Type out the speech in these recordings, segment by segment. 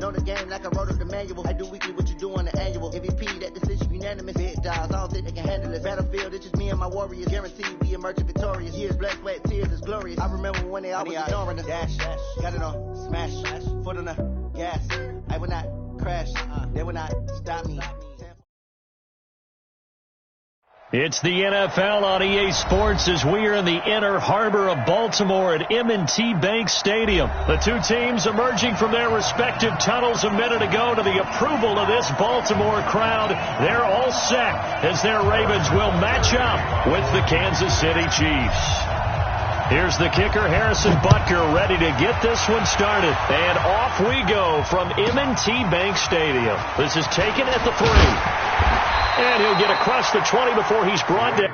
Know the game like I wrote up the manual. I do weekly what you do on the annual. MVP, that decision unanimous. Big dogs, I don't think they can handle it. Battlefield, it's just me and my warriors. Guaranteed we emerging victorious. Years, blood, sweat, tears, is glorious. I remember when they always ignoring us. Dash, got it on, smash, foot on the gas. I will not crash, they will not stop me. It's the NFL on EA Sports as we are in the inner harbor of Baltimore at M&T Bank Stadium. The two teams emerging from their respective tunnels a minute ago to the approval of this Baltimore crowd. They're all set as their Ravens will match up with the Kansas City Chiefs. Here's the kicker, Harrison Butker, ready to get this one started. And off we go from M&T Bank Stadium. This is taken at the 3. And he'll get across the 20 before he's brought down.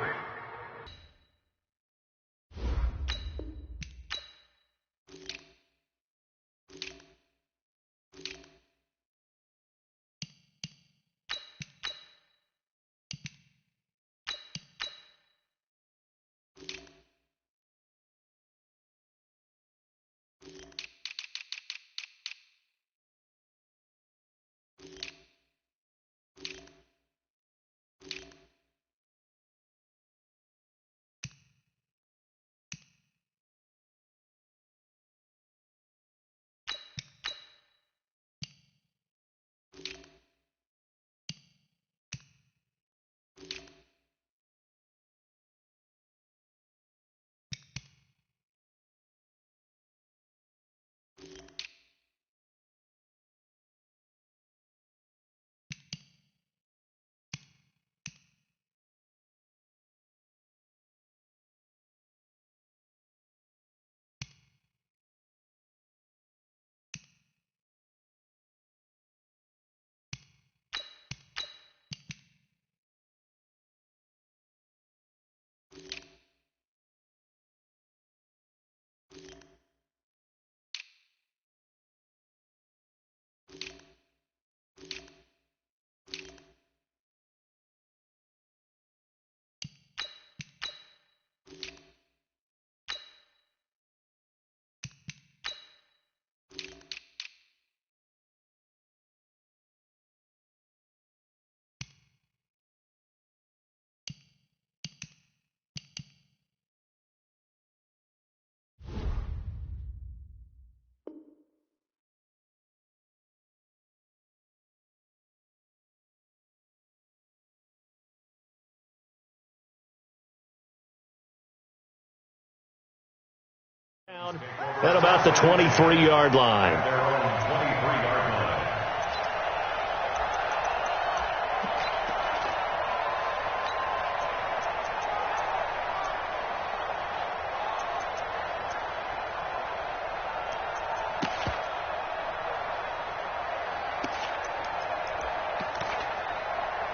At about the 23-yard line.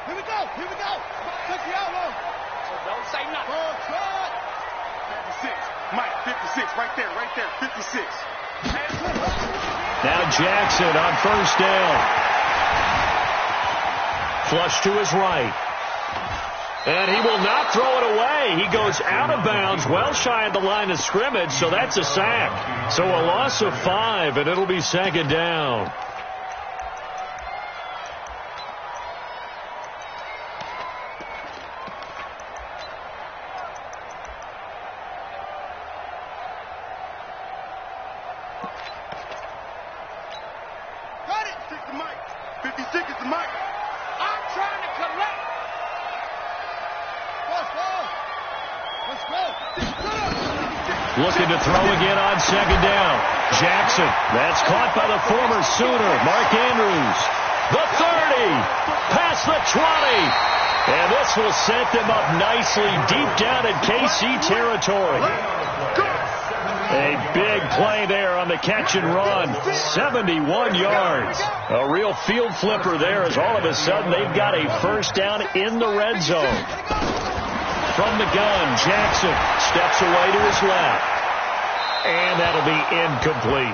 Here we go. Touch the outlaw. Don't say nothing. Mike, 56, right there, 56. Now Jackson on first down. Flush to his right. And he will not throw it away. He goes out of bounds, well shy of the line of scrimmage, so that's a sack. So a loss of 5, and it'll be second down. Looking to throw again on second down. Jackson, that's caught by the former Sooner, Mark Andrews. The 30, past the 20. And this will set them up nicely deep down in KC territory. A big play there on the catch and run. 71 yards. A real field flipper there as all of a sudden they've got a first down in the red zone. From the gun, Jackson steps away to his left. And that'll be incomplete.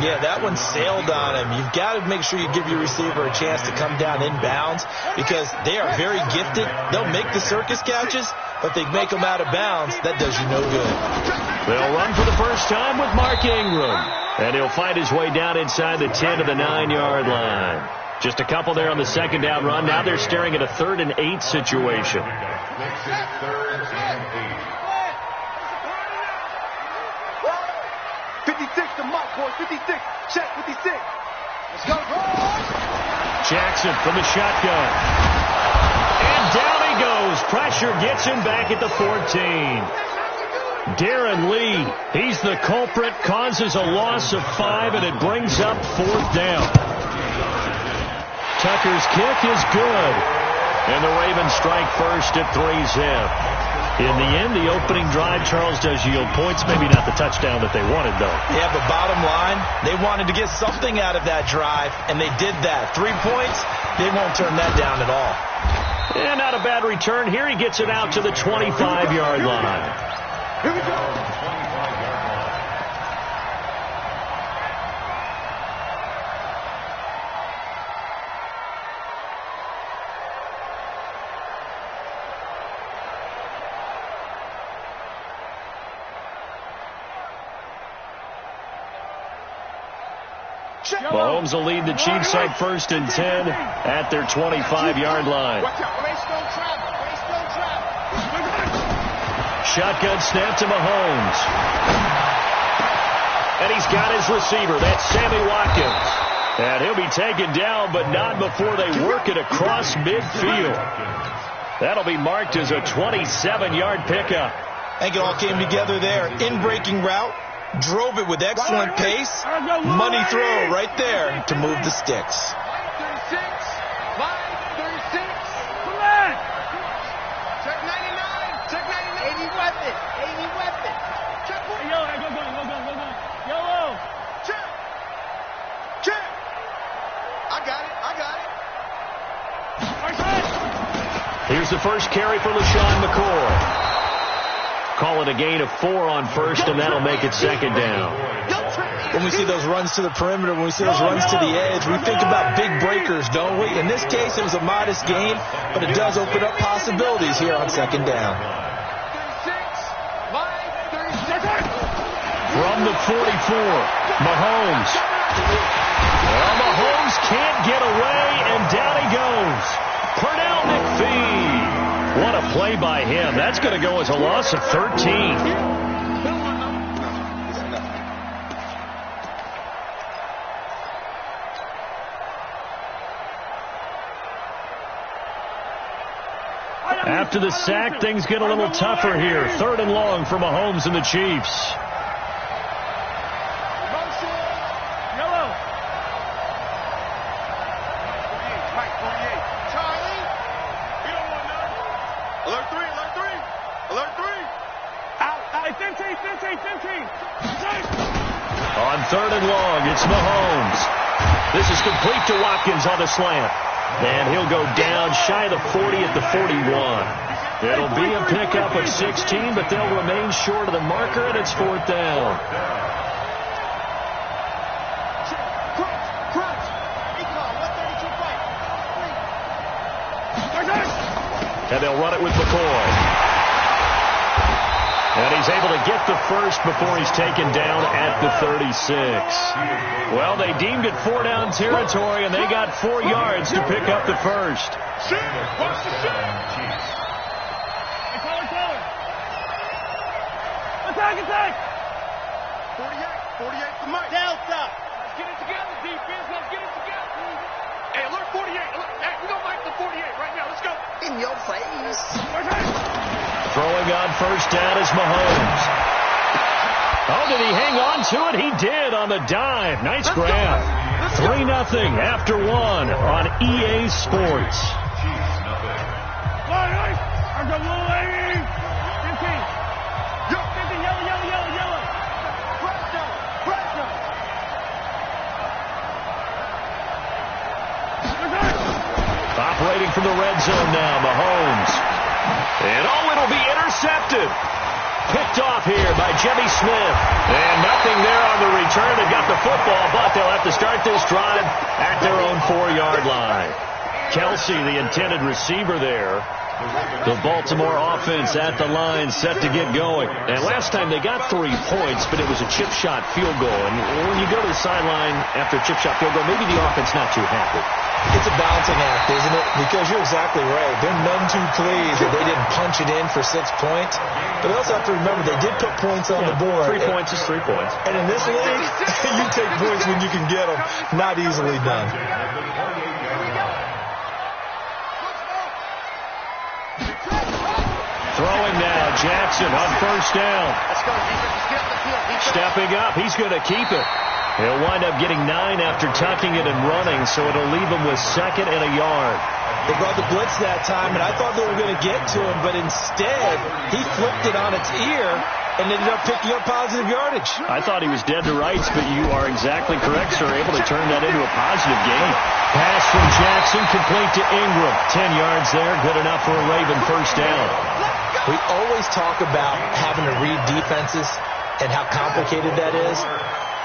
Yeah, that one sailed on him. You've got to make sure you give your receiver a chance to come down inbounds because they are very gifted. They'll make the circus catches, but they make them out of bounds. That does you no good. They'll run for the first time with Mark Ingram. And he'll find his way down inside the 10 to the 9-yard line. Just a couple there on the second down run. Now they're staring at a 3rd and 8 situation. 56 to Mark, boy. 56. Check 56. Let's go. Jackson from the shotgun. And down he goes. Pressure gets him back at the 14. Darren Lee, he's the culprit, causes a loss of 5, and it brings up 4th down. Tucker's kick is good. And the Ravens strike first at 3-zip. In the end, the opening drive, Charles, does yield points. Maybe not the touchdown that they wanted, though. Yeah, but bottom line, they wanted to get something out of that drive, and they did that. 3 points, they won't turn that down at all. And not a bad return. Here he gets it out to the 25-yard line. Here we go. Mahomes will lead the Chiefs up 1st and 10 at their 25-yard line. Shotgun snap to Mahomes. And he's got his receiver. That's Sammy Watkins. And he'll be taken down, but not before they work it across midfield. That'll be marked as a 27-yard pickup. I think it all came together there. In-breaking route. Drove it with excellent pace. Money throw right there to move the sticks. 36. 36. Come on. Check 99. Check 99. 80 weapon. 80 weapon. Check one. Yo, go. Yellow. Check. Check. I got it. Here's the first carry for LaShawn McCoy. Call it a gain of 4 on first, and that'll make it 2nd down. When we see those runs to the perimeter, when we see those runs to the edge, we think about big breakers, don't we? In this case, it was a modest gain, but it does open up possibilities here on 2nd down. 36. From the 44, Mahomes. Well, Mahomes can't get away, and down he goes. Pernell McPhee. What a play by him. That's going to go as a loss of 13. After the sack, things get a little tougher here. 3rd and long for Mahomes and the Chiefs. On 3rd and long, it's Mahomes. This is complete to Watkins on the slant. And he'll go down shy of the 40 at the 41. It'll be a pickup of 16, but they'll remain short of the marker, and it's 4th down. And they'll run it with McCoy. And he's able to get the first before he's taken down at the 36. Well, they deemed it 4-down territory, and they got 4 yards to pick up the first. Attack! 48 to Mike. Delta. Let's get it together, defense. Let's get it together. Hey, alert 48. Hey, we're going to Mike the 48 right now. Let's go. In your face. Throwing on first down is Mahomes. Oh, did he hang on to it? He did on the dive. Nice grab. 3-0 after 1 on EA Sports. Operating from the red zone now, Mahomes. And it'll be intercepted. Picked off here by Jimmy Smith. And nothing there on the return. They've got the football, but they'll have to start this drive at their own 4-yard line. Kelsey, the intended receiver there, The Baltimore offense at the line, set to get going. And last time they got 3 points, but it was a chip shot field goal. And when you go to the sideline after a chip shot field goal, maybe the offense not too happy. It's a balancing act, isn't it? Because you're exactly right. They're none too pleased that they didn't punch it in for 6 points. But they also have to remember they did put points on the board. 3 points is 3 points. And in this league, you take points when you can get them. Not easily done. Throwing now, Jackson on first down. Stepping up, he's going to keep it. He'll wind up getting 9 after tucking it and running, so it'll leave him with 2nd and a yard. They brought the blitz that time, and I thought they were going to get to him, but instead, he flipped it on its ear and ended up picking up positive yardage. I thought he was dead to rights, but you are exactly correct, sir. Able to turn that into a positive gain. Pass from Jackson, complete to Ingram. 10 yards there, good enough for a Raven first down. We always talk about having to read defenses and how complicated that is.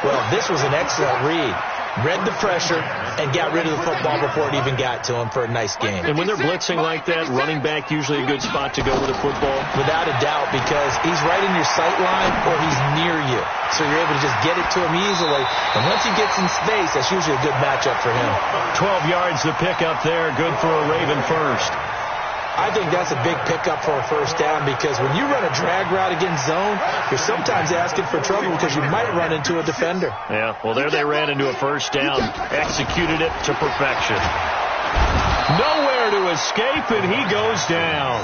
Well, this was an excellent read. Read the pressure and got rid of the football before it even got to him for a nice game. And when they're blitzing like that, running back usually a good spot to go with the football? Without a doubt, because he's right in your sight line or he's near you. So you're able to just get it to him easily. And once he gets in space, that's usually a good matchup for him. 12 yards to pick up there. Good for a Raven first. I think that's a big pickup for a first down because when you run a drag route against zone, you're sometimes asking for trouble because you might run into a defender. Yeah, well, there they ran into a first down. Executed it to perfection. Nowhere to escape, and he goes down.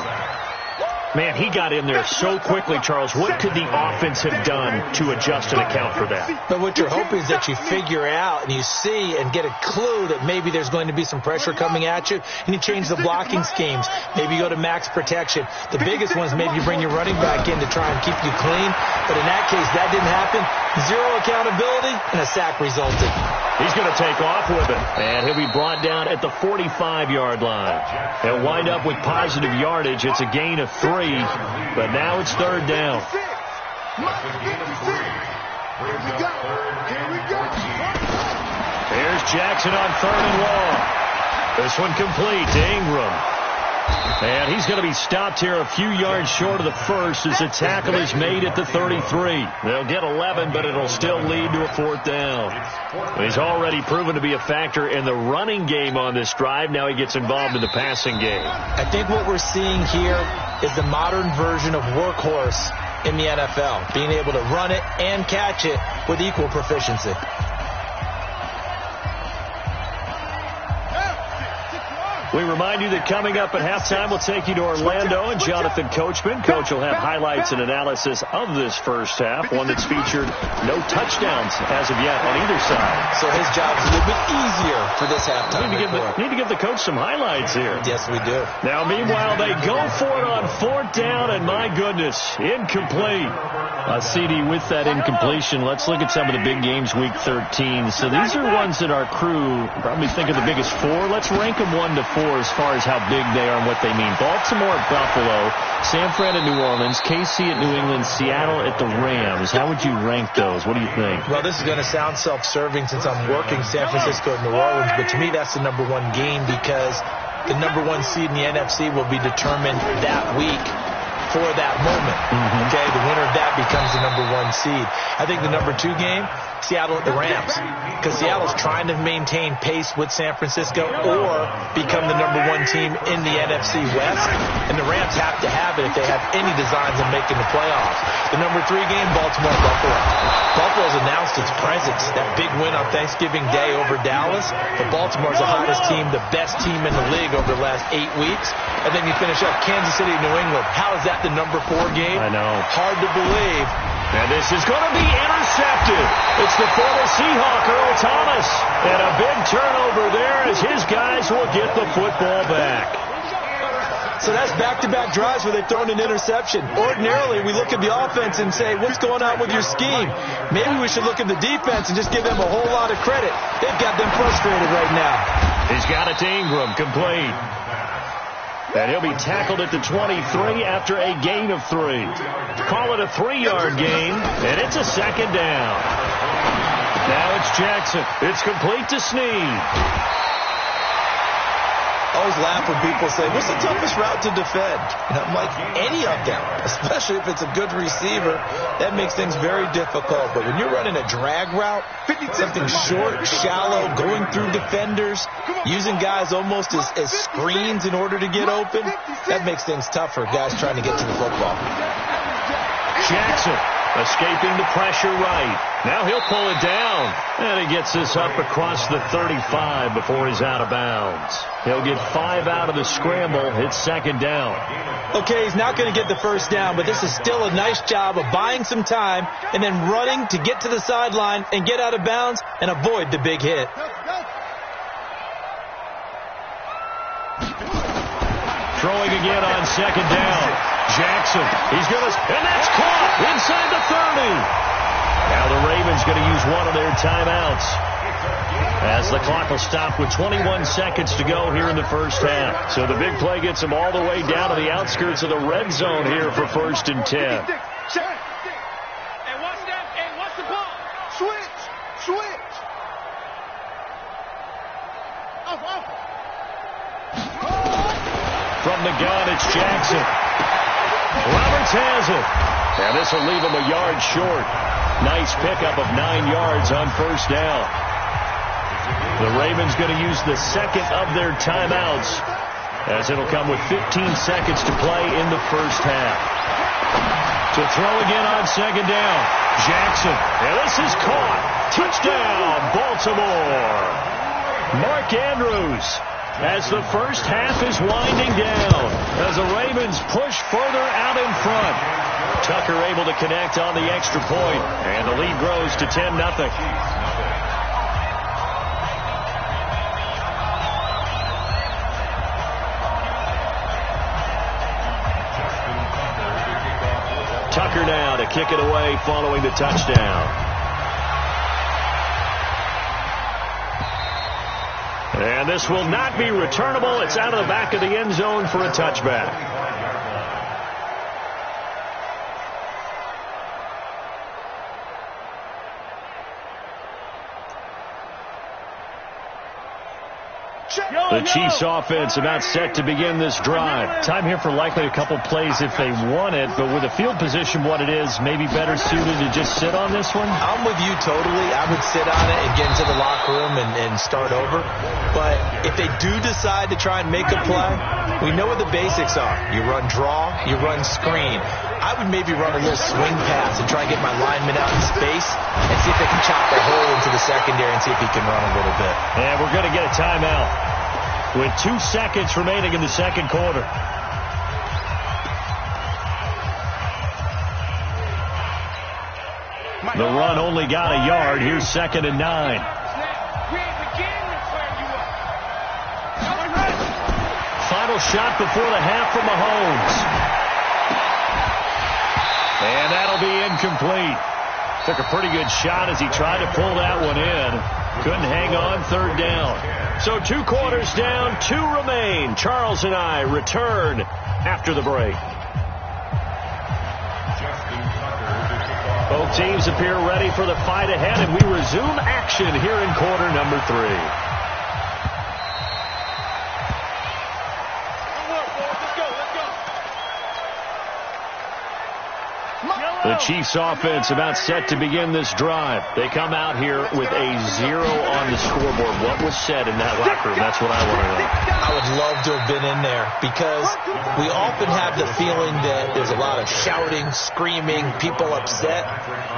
Man, he got in there so quickly, Charles. What could the offense have done to adjust and account for that? But what you're hoping is that you figure out and you see and get a clue that maybe there's going to be some pressure coming at you, and you change the blocking schemes. Maybe you go to max protection. The biggest one is maybe you bring your running back in to try and keep you clean. But in that case, that didn't happen. 0 accountability, and a sack resulted. He's going to take off with it, and he'll be brought down at the 45-yard line. He'll wind up with positive yardage. It's a gain of 3, but now it's 3rd down. Here's Jackson on 3rd and long. This one complete to Ingram. And he's going to be stopped here a few yards short of the first as the tackle is made at the 33. They'll get 11, but it'll still lead to a 4th down. He's already proven to be a factor in the running game on this drive. Now he gets involved in the passing game. I think what we're seeing here is the modern version of workhorse in the NFL, being able to run it and catch it with equal proficiency. We remind you that coming up at halftime, we'll take you to Orlando and Jonathan Coachman. Coach will have highlights and analysis of this first half, one that's featured no touchdowns as of yet on either side. So his job's a little bit easier for this halftime. Need to give the coach some highlights here. Yes, we do. Now, meanwhile, they go for it on 4th down, and my goodness, incomplete. CD with that incompletion. Let's look at some of the big games week 13. So these are ones that our crew probably think of the biggest 4. Let's rank them 1 to 4 as far as how big they are and what they mean. Baltimore at Buffalo, San Fran at New Orleans, KC at New England, Seattle at the Rams. How would you rank those? What do you think? Well, this is going to sound self-serving since I'm working San Francisco and New Orleans, but to me that's the number 1 game because the number 1 seed in the NFC will be determined that week for that moment. Okay, the winner of that becomes the number 1 seed. I think the number 2 game, Seattle at the Rams, because Seattle's trying to maintain pace with San Francisco or become the number 1 team in the NFC West, and the Rams have to have it if they have any designs on making the playoffs. The number 3 game, Baltimore-Buffalo. Buffalo's announced its presence, that big win on Thanksgiving Day over Dallas, but Baltimore's the hottest team, the best team in the league over the last 8 weeks, and then you finish up Kansas City, New England. How is that the number 4 game? I know. Hard to believe. And this is going to be intercepted. It's the former Seahawk, Earl Thomas. And a big turnover there as his guys will get the football back. So that's back-to-back drives where they've thrown an interception. Ordinarily, we look at the offense and say, what's going on with your scheme? Maybe we should look at the defense and just give them a whole lot of credit. They've got them frustrated right now. He's got it to Ingram, complete. And he'll be tackled at the 23 after a gain of 3. Call it a 3-yard gain, and it's a 2nd down. Now it's Jackson. It's complete to Snead. I always laugh when people say, what's the toughest route to defend? And I'm like, any of them, especially if it's a good receiver. That makes things very difficult. But when you're running a drag route, something short, shallow, going through defenders, using guys almost as screens in order to get open, that makes things tough for guys trying to get to the football. Jackson escaping the pressure right. Now he'll pull it down. And he gets this up across the 35 before he's out of bounds. He'll get 5 out of the scramble. It's second down. Okay, he's not going to get the first down, but this is still a nice job of buying some time and then running to get to the sideline and get out of bounds and avoid the big hit. Throwing again on second down. Jackson, he's going to, and that's caught inside the 30. Now the Ravens going to use one of their timeouts as the clock will stop with 21 seconds to go here in the first half. So the big play gets them all the way down to the outskirts of the red zone here for 1st and 10. Hey, watch that. Hey, watch the ball. Switch. Off. From the gun, it's Jackson. Roberts has it. And this will leave him a yard short. Nice pickup of 9 yards on first down. The Ravens going to use the second of their timeouts as it'll come with 15 seconds to play in the first half. To throw again on second down. Jackson. And this is caught. Touchdown, Baltimore. Mark Andrews. As the first half is winding down, as the Ravens push further out in front. Tucker able to connect on the extra point, and the lead grows to 10-0. Tucker now to kick it away following the touchdown. And this will not be returnable. It's out of the back of the end zone for a touchback. The Chiefs offense about set to begin this drive. Time here for likely a couple plays if they want it, but with the field position what it is, maybe better suited to just sit on this one? I'm with you totally. I would sit on it and get into the locker room and start over. But if they do decide to try and make a play, we know what the basics are. You run draw, you run screen. I would maybe run a little swing pass and try and get my lineman out in space and see if they can chop a hole into the secondary and see if he can run a little bit. And we're going to get a timeout with 2 seconds remaining in the second quarter. The run only got a yard. Here's 2nd and 9. Final shot before the half from Mahomes. And that'll be incomplete. Took a pretty good shot as he tried to pull that one in. Couldn't hang on, 3rd down. So 2 quarters down, 2 remain. Charles and I return after the break. Both teams appear ready for the fight ahead, and we resume action here in quarter number 3. The Chiefs offense about set to begin this drive. They come out here with a 0 on the scoreboard. What was said in that locker room? That's what I want to know. I would love to have been in there because we often have the feeling that there's a lot of shouting, screaming, people upset.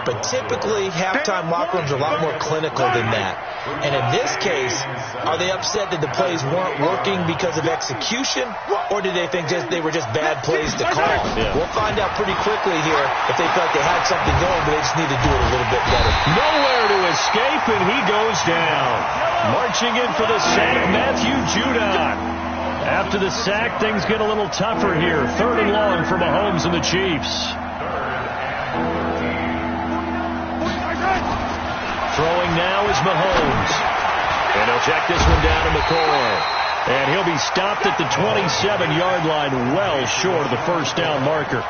But typically, halftime locker rooms are a lot more clinical than that. And in this case, are they upset that the plays weren't working because of execution? Or did they think they were just bad plays to call? Yeah. We'll find out pretty quickly here if they felt like they had something going, but they just need to do it a little bit better. Nowhere to escape, and he goes down. Marching in for the sack, Matthew Judon. After the sack, things get a little tougher here. 3rd and long for Mahomes and the Chiefs. Throwing now is Mahomes. And he'll check this one down to McCoy. And he'll be stopped at the 27-yard line, well short of the first down marker.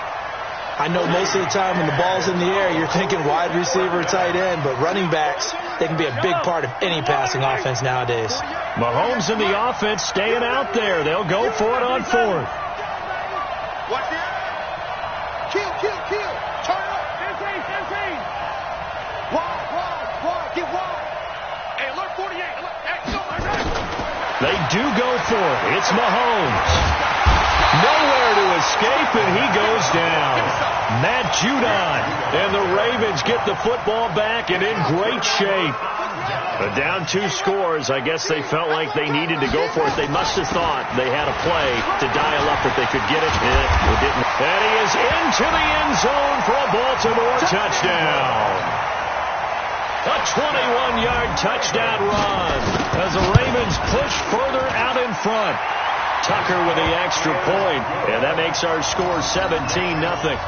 I know most of the time when the ball's in the air, you're thinking wide receiver, tight end, but running backs, they can be a big part of any passing offense nowadays. Mahomes and the offense staying out there. They'll go for it on fourth. Watch it. Kill. Turn up. 15. Wide. Get wide. Hey, alert 48. They do go for it. It's Mahomes. Nowhere to escape, and he goes down. Matt Judon. And the Ravens get the football back and in great shape. But down 2 scores, I guess they felt like they needed to go for it. They must have thought they had a play to dial up that they could get it. It didn't. And he is into the end zone for a Baltimore touchdown. A 21-yard touchdown run as the Ravens push further out in front. Tucker with the extra point, and that makes our score 17-0.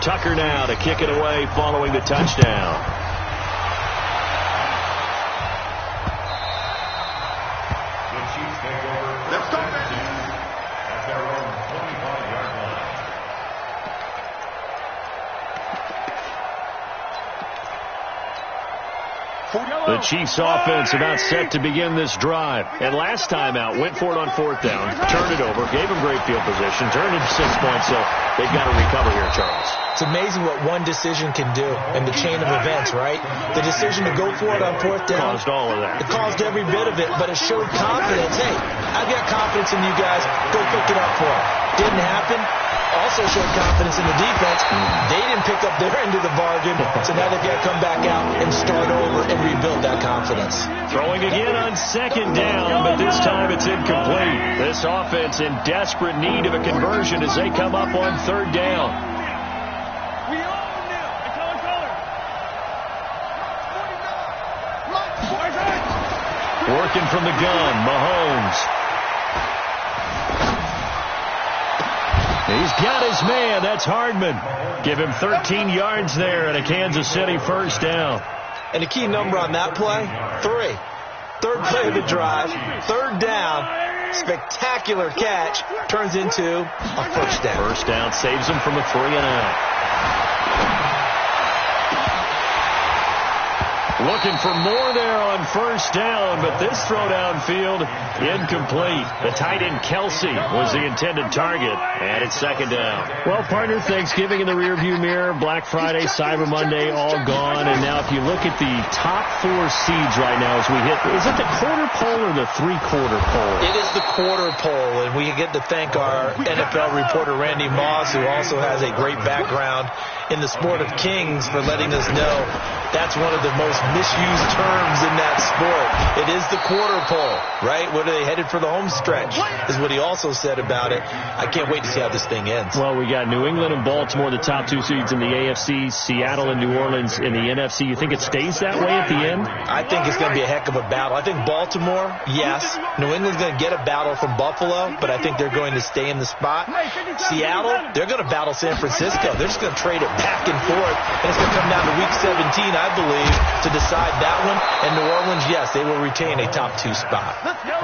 Tucker now to kick it away following the touchdown. The Chiefs offense about set to begin this drive. And last time out, went for it on 4th down, turned it over, gave them great field position, turned it 6 points, so they've got to recover here, Charles. It's amazing what one decision can do in the chain of events, right? The decision to go for it on 4th down. Caused all of that. It caused every bit of it, but it showed confidence. Hey, I've got confidence in you guys. Go pick it up for it. Didn't happen. Also showed confidence in the defense. They didn't pick up their end of the bargain, so now they've got to come back out and start over and rebuild that confidence. Throwing again on 2nd down, but this time it's incomplete. This offense in desperate need of a conversion as they come up on 3rd down. We own them. It's color. Working from the gun, Mahomes. He's got his man. That's Hardman. Give him 13 yards there and a Kansas City 1st down. And the key number on that play, 3. 3rd play of the drive, 3rd down, spectacular catch, turns into a 1st down. 1st down saves him from a 3-and-out. Looking for more there on 1st down, but this throw downfield incomplete. The tight end Kelsey was the intended target, and it's 2nd down. Well, partner, Thanksgiving in the rearview mirror, Black Friday, Cyber Monday, all gone. And now if you look at the top 4 seeds right now as we hit, is it the quarter pole or the 3/4 pole? It is the quarter pole, and we get to thank our NFL reporter Randy Moss, who also has a great background in the sport of kings, for letting us know that's one of the most misused terms in that sport. It is the quarter pole, right? What are they headed for the home stretch, is what he also said about it. I can't wait to see how this thing ends. Well, we got New England and Baltimore, the top 2 seeds in the AFC, Seattle and New Orleans in the NFC. You think it stays that way at the end? I think it's going to be a heck of a battle. I think Baltimore, yes. New England's going to get a battle from Buffalo, but I think they're going to stay in the spot. Seattle, they're going to battle San Francisco. They're just going to trade it back and forth, and it's going to come down to Week 17, I believe, to decide that one. And New Orleans, yes, they will retain a top 2 spot.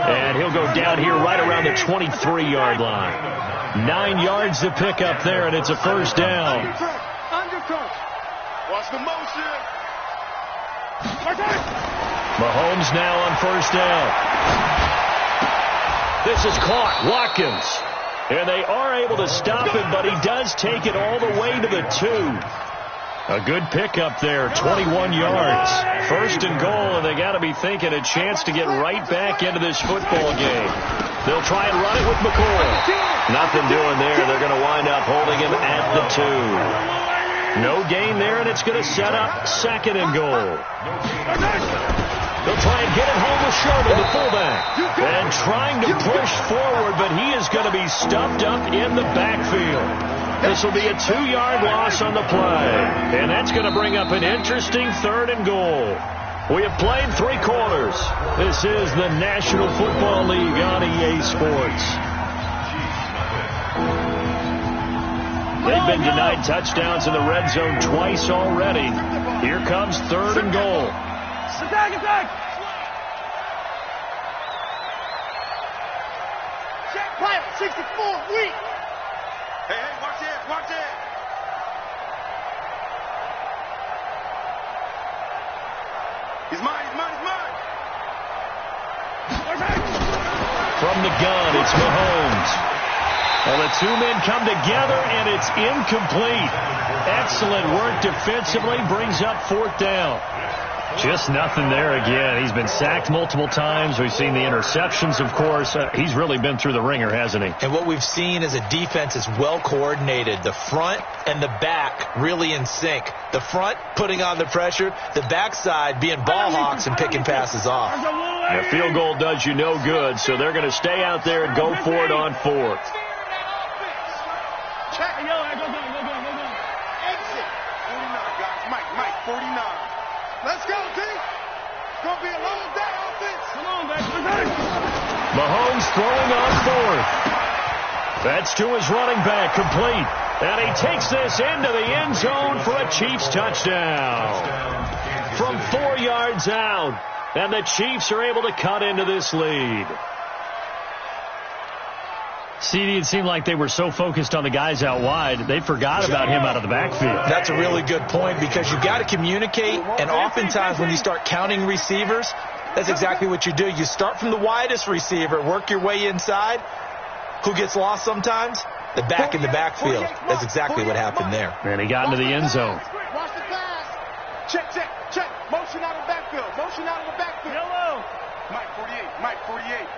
And he'll go down here right around the 23-yard line. 9 yards to pick up there, and it's a 1st down. Watch the motion. Mahomes now on 1st down. This is caught. Watkins. And they are able to stop him, but he does take it all the way to the 2. A good pickup there, 21 yards. 1st and goal, and they got to be thinking a chance to get right back into this football game. They'll try and run it with McCoy. Nothing doing there. They're going to wind up holding him at the 2. No gain there, and it's going to set up 2nd and goal. They'll try and get it home with Sherman, the fullback. And trying to push forward, but he is going to be stuffed up in the backfield. This will be a 2-yard loss on the play. And that's going to bring up an interesting 3rd and goal. We have played 3 quarters. This is the National Football League on EA Sports. They've been denied touchdowns in the red zone twice already. Here comes 3rd and goal. Attack! Check pilot, 64, weak. Hey, watch it, watch it. He's mine, he's mine, he's mine. From the gun, it's Mahomes. Well, the two men come together, and it's incomplete. Excellent work defensively, brings up 4th down. Just nothing there again. He's been sacked multiple times. We've seen the interceptions, of course. He's really been through the ringer, hasn't he? And what we've seen is a defense is well coordinated. The front and the back really in sync. The front putting on the pressure, the backside being ball hawks and picking passes off. The field goal does you no good, so they're going to stay out there and go for it on 4th. Exit. 49, guys. Mike, 49. Let's go, D. It's going to be a long day, offense. Come on, baby. Mahomes throwing on 4th. That's to his running back, complete. And he takes this into the end zone for a Chiefs touchdown. From 4 yards out. And the Chiefs are able to cut into this lead. CD, it seemed like they were so focused on the guys out wide, they forgot about him out of the backfield. That's a really good point because you've got to communicate, and oftentimes when you start counting receivers, that's exactly what you do. You start from the widest receiver, work your way inside. Who gets lost sometimes? The back in the backfield. That's exactly what happened there. And he got into the end zone. Watch the pass. Check, check, check. Motion out of the backfield. Motion out of the backfield. Yellow. Mike 48. Mike 48.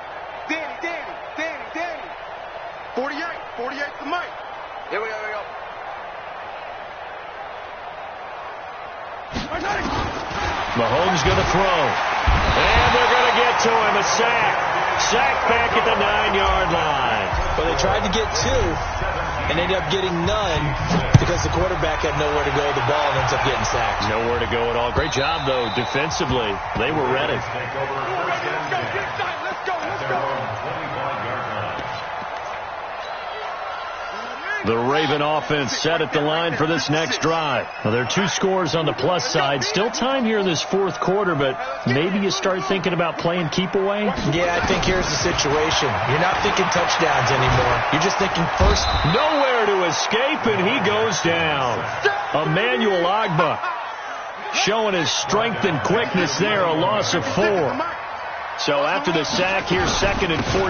Danny. 48 to Mike. Here we go, Mahomes going to throw. And they're going to get to him. A sack. Sack back at the 9-yard line. Well, they tried to get 2 and ended up getting none because the quarterback had nowhere to go. The ball ends up getting sacked. Nowhere to go at all. Great job, though, defensively. They were ready. Let's go. The Raven offense set at the line for this next drive. Well, there are 2 scores on the plus side. Still time here in this 4th quarter, but maybe you start thinking about playing keep away? Yeah, I think here's the situation. You're not thinking touchdowns anymore. You're just thinking first. Nowhere to escape, and he goes down. Emmanuel Agba showing his strength and quickness there, a loss of 4. So after the sack, here's 2nd and 14.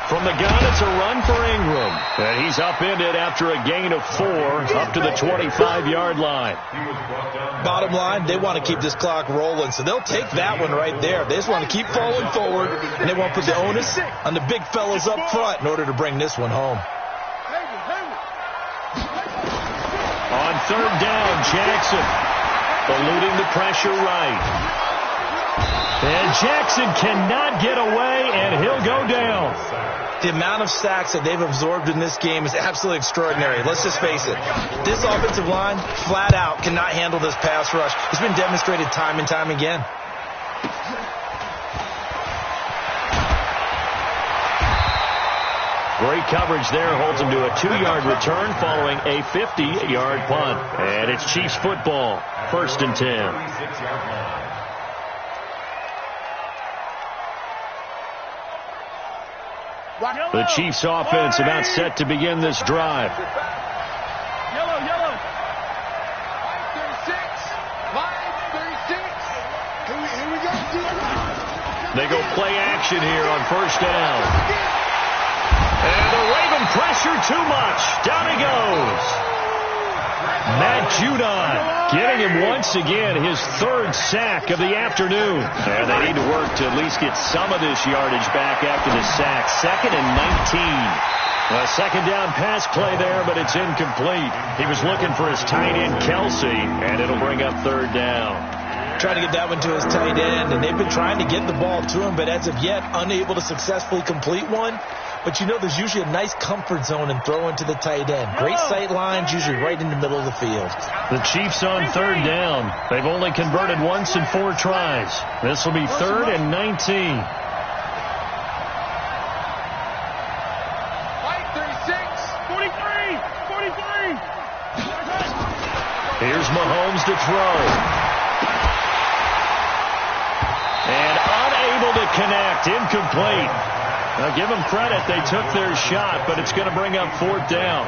From the gun, it's a run for Ingram. And he's upended after a gain of 4 up to the 25-yard line. Bottom line, they want to keep this clock rolling, so they'll take that one right there. They just want to keep falling forward, and they want to put the onus on the big fellas up front in order to bring this one home. On 3rd down, Jackson eluding the pressure right. And Jackson cannot get away, and he'll go down. The amount of sacks that they've absorbed in this game is absolutely extraordinary. Let's just face it. This offensive line, flat out, cannot handle this pass rush. It's been demonstrated time and time again. Great coverage there holds him to a 2-yard return following a 50-yard punt. And it's Chiefs football, 1st and 10. The Chiefs offense about set to begin this drive. Yellow. 536. Here we go. They go play action here on 1st down. And the Raven pressure too much. Down he goes. Matt Judon getting him once again, his 3rd sack of the afternoon. And they need to work to at least get some of this yardage back after the sack. 2nd and 19. A 2nd down pass play there, but it's incomplete. He was looking for his tight end, Kelsey, and it'll bring up 3rd down. Trying to get that one to his tight end, and they've been trying to get the ball to him, but as of yet, unable to successfully complete one. But you know, there's usually a nice comfort zone in throwing to the tight end. Great sight lines, usually right in the middle of the field. The Chiefs on 3rd down. They've only converted once in 4 tries. This will be 3rd and 19. 43. Here's Mahomes to throw. And unable to connect. Incomplete. Now, give them credit. They took their shot, but it's going to bring up 4th down.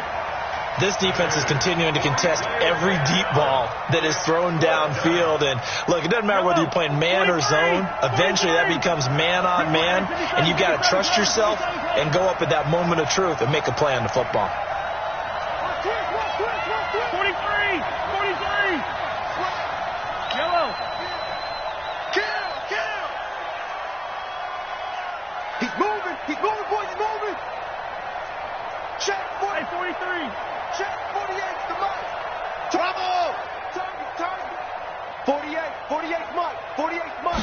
This defense is continuing to contest every deep ball that is thrown downfield. And look, it doesn't matter whether you're playing man or zone. Eventually that becomes man on man, and you've got to trust yourself and go up at that moment of truth and make a play on the football. 43! Yellow! Kill! He's moving, boys, he's moving! Check 43! Check 48, the Mike! Trouble! Target! 48, Mike! 48, Mike!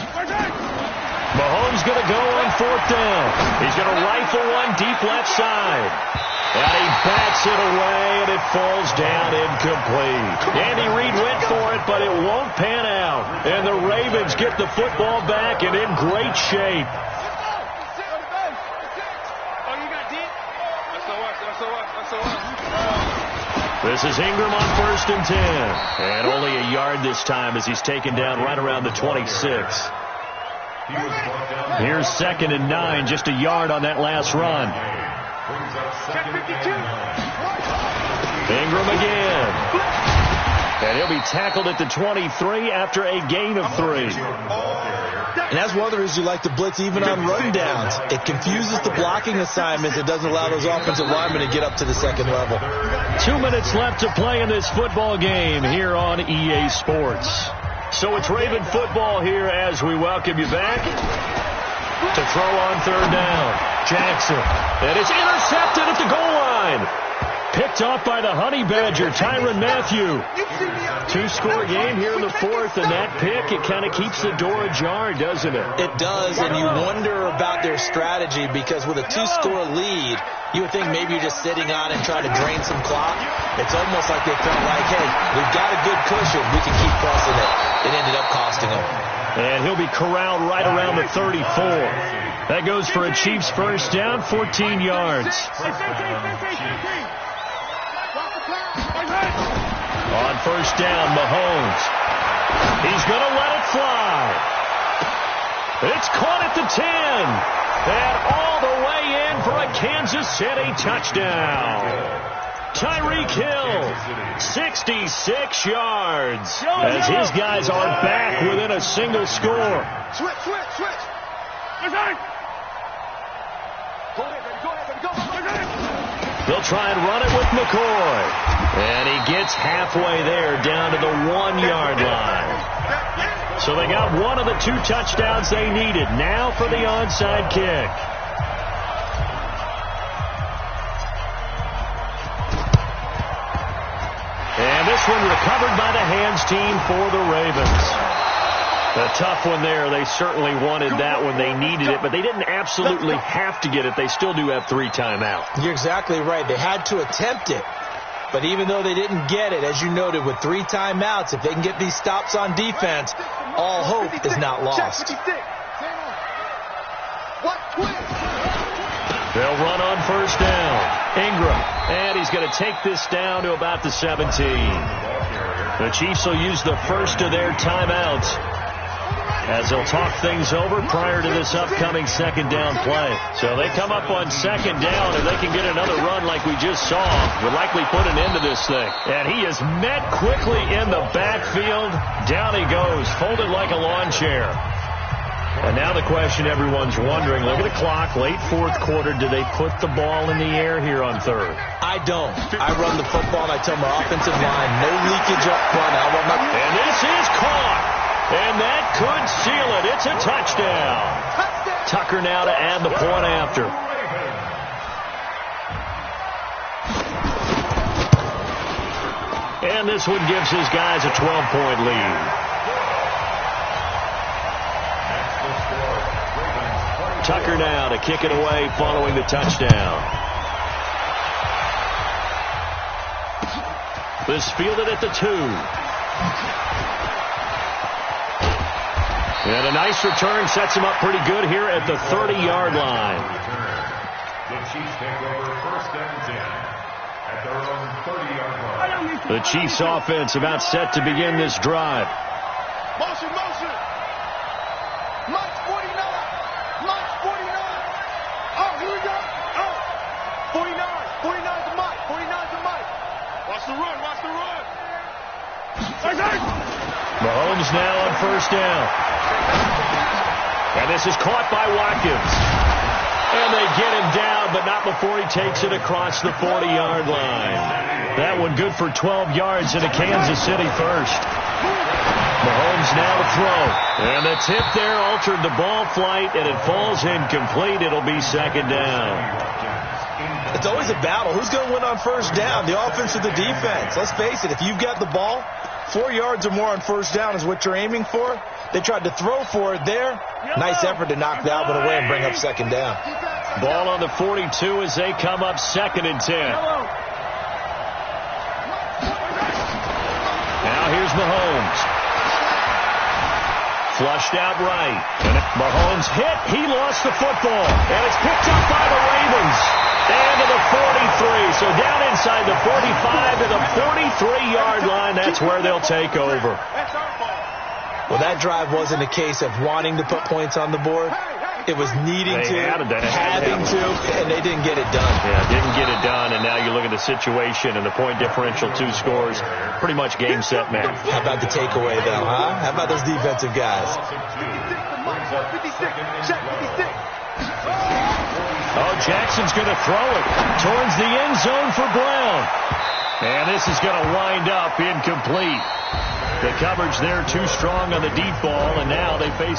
Mahomes going to go on fourth down. He's going to rifle one deep left side. And he bats it away, and it falls down incomplete. Andy Reid went for it, but it won't pan out. And the Ravens get the football back and in great shape. This is Ingram on 1st and 10. And only a yard this time as he's taken down right around the 26. Here's 2nd and 9, just a yard on that last run. Ingram again. And he'll be tackled at the 23 after a gain of 3. And that's one of the reasons you like to blitz even on rundowns. It confuses the blocking assignments. It doesn't allow those offensive linemen to get up to the second level. 2 minutes left to play in this football game here on EA Sports. So it's Raven football here as we welcome you back. To throw on 3rd down. Jackson. And it's intercepted at the goal line. Picked off by the Honey Badger, Tyrann Mathieu. 2-score game here in the 4th, and that pick, it kind of keeps the door ajar, doesn't it? It does, and you wonder about their strategy because with a 2-score lead, you would think maybe you're just sitting on and trying to drain some clock. It's almost like they felt like, hey, we've got a good cushion. We can keep pressing it. It ended up costing them. And he'll be corralled right around the 34. That goes for a Chiefs first down, 14 yards. On 1st down, Mahomes. He's going to let it fly. It's caught at the 10. And all the way in for a Kansas City touchdown. Tyreek Hill, 66 yards. As his guys are back within a single score. Switch. They'll try and run it with McCoy. And he gets halfway there down to the 1-yard line. So they got one of the 2 touchdowns they needed. Now for the onside kick. And this one recovered by the hands team for the Ravens. A tough one there. They certainly wanted that when they needed it, but they didn't absolutely have to get it. They still do have 3 timeouts. You're exactly right. They had to attempt it. But even though they didn't get it, as you noted, with 3 timeouts, if they can get these stops on defense, all hope is not lost. They'll run on 1st down. Ingram. And he's going to take this down to about the 17. The Chiefs will use the first of their timeouts as they'll talk things over prior to this upcoming 2nd down play. So they come up on 2nd down, and they can get another run like we just saw. Would likely put an end to this thing. And he is met quickly in the backfield. Down he goes, folded like a lawn chair. And now the question everyone's wondering, look at the clock, late 4th quarter, do they put the ball in the air here on 3rd? I don't. I run the football, and I tell my offensive line, no leakage up front. And this is caught. And that could seal it. It's a touchdown. Tucker now to add the point after. And this one gives his guys a 12-point lead. Tucker now to kick it away following the touchdown. This fielded at the 2. And a nice return sets him up pretty good here at the 30-yard line. The Chiefs take over 1st and 10 at their own 30-yard line. The Chiefs offense about set to begin this drive. Motion. Mike 49. Oh, here we go. Oh, 49 to Mike. Mahomes now on first down. And this is caught by Watkins. And they get him down, but not before he takes it across the 40-yard line. That one good for 12 yards into Kansas City first. Mahomes now to throw. And the tip there altered the ball flight, and it falls incomplete. It'll be second down. It's always a battle. Who's going to win on first down, the offense or the defense? Let's face it, if you've got the ball, 4 yards or more on first down is what you're aiming for. They tried to throw for it there. Nice effort to knock that one away and bring up second down. Ball on the 42 as they come up 2nd and 10. Now here's Mahomes. Flushed out right. And Mahomes hit. He lost the football. And it's picked up by the Ravens. And to the 43. So down inside the 45 to the 43-yard line. That's where they'll take over. Well, that drive wasn't a case of wanting to put points on the board. It was needing to, having to, and they didn't get it done. Yeah, didn't get it done, and now you look at the situation and the point differential, 2 scores, pretty much game, set, match. How about the takeaway, though, huh? How about those defensive guys? Oh, Jackson's going to throw it towards the end zone for Brown. And this is going to wind up incomplete. The coverage there too strong on the deep ball, and now they face